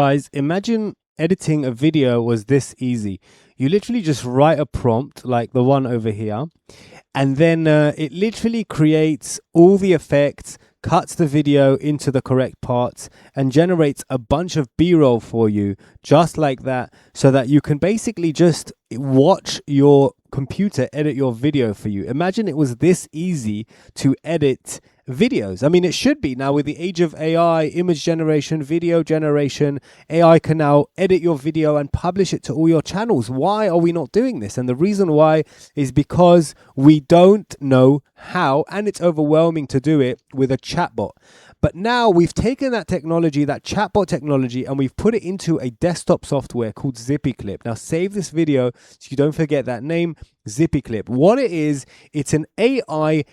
Guys, imagine editing a video was this easy. You literally just write a prompt like the one over here, and then it literally creates all the effects, cuts the video into the correct parts, and generates a bunch of B-roll for you just like that, so that you can basically just watch your computer edit your video for you. Imagine it was this easy to edit videos. I mean, it should be now with the age of AI, image generation, video generation. AI can now edit your video and publish it to all your channels. Why are we not doing this? And the reason why is because we don't know how, and it's overwhelming to do it with a chatbot. But now we've taken that technology, that chatbot technology, and we've put it into a desktop software called ZippyClip. Now save this video so you don't forget that name, ZippyClip. What it is, it's an AI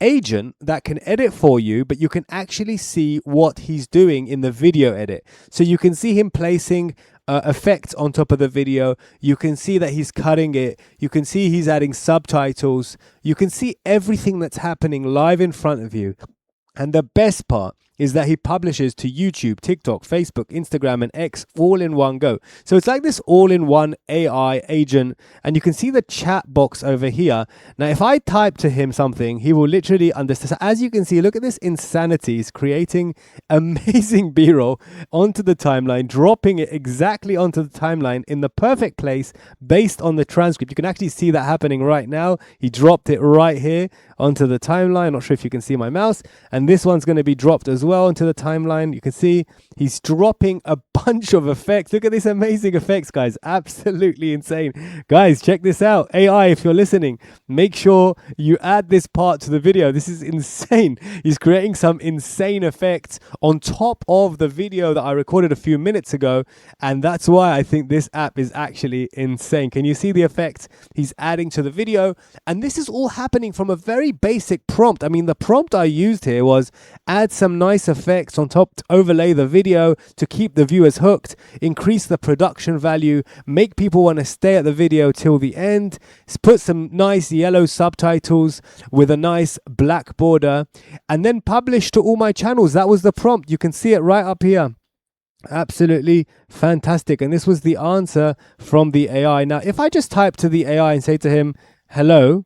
agent that can edit for you, but you can actually see what he's doing in the video edit. So you can see him placing effects on top of the video. You can see that he's cutting it. You can see he's adding subtitles. You can see everything that's happening live in front of you. And the best part is that he publishes to YouTube, TikTok, Facebook, Instagram, and X all in one go. So it's like this all-in-one AI agent, and you can see the chat box over here. Now, if I type to him something, he will literally understand. So as you can see, look at this insanity. He's creating amazing B-roll onto the timeline, dropping it exactly onto the timeline in the perfect place based on the transcript. You can actually see that happening right now. He dropped it right here onto the timeline. Not sure if you can see my mouse. And this one's going to be dropped as well into the timeline. You can see he's dropping a bunch of effects. Look at these amazing effects, guys. Absolutely insane. Guys, check this out. AI, if you're listening, make sure you add this part to the video. This is insane. He's creating some insane effects on top of the video that I recorded a few minutes ago. And that's why I think this app is actually insane. Can you see the effects he's adding to the video? And this is all happening from a very basic prompt. I mean, the prompt I used here was add some nice effects on top to overlay the video to keep the viewers hooked, increase the production value, make people want to stay at the video till the end, put some nice yellow subtitles with a nice black border, and then publish to all my channels. That was the prompt. You can see it right up here. Absolutely fantastic. And this was the answer from the AI. Now, if I just type to the AI and say to him, hello,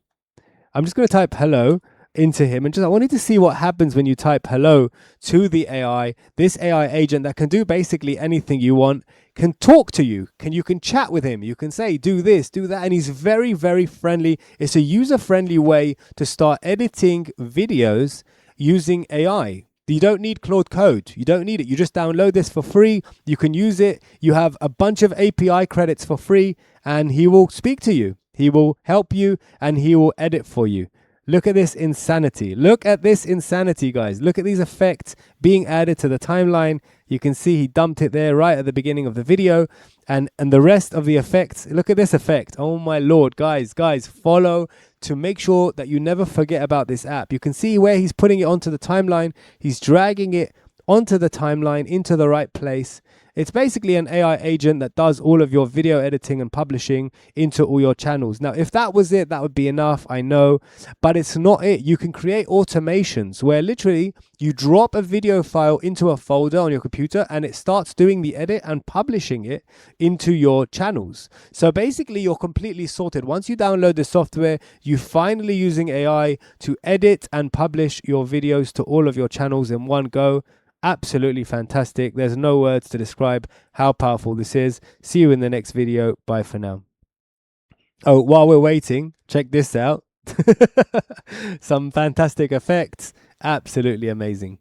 I'm just going to type hello into him, and just I wanted to see what happens when you type hello to the AI. This AI agent that can do basically anything you want, can talk to you, you can chat with him, you can say do this, do that, and he's very, very friendly. It's a user-friendly way to start editing videos using AI. You don't need Claude Code. You don't need it. You just download this for free. You can use it. You have a bunch of API credits for free, and he will speak to you. He will help you, and he will edit for you. Look at this insanity. Look at this insanity, guys. Look at these effects being added to the timeline. You can see he dumped it there right at the beginning of the video. And the rest of the effects, look at this effect. Oh my Lord, guys, follow to make sure that you never forget about this app. You can see where he's putting it onto the timeline. He's dragging it onto the timeline into the right place. It's basically an AI agent that does all of your video editing and publishing into all your channels. Now, if that was it, that would be enough, I know, but it's not it. You can create automations where literally you drop a video file into a folder on your computer and it starts doing the edit and publishing it into your channels. So basically, you're completely sorted. Once you download the software, you're finally using AI to edit and publish your videos to all of your channels in one go. Absolutely fantastic. There's no words to describe how powerful this is. See you in the next video. Bye for now. Oh, while we're waiting, check this out. Some fantastic effects. Absolutely amazing.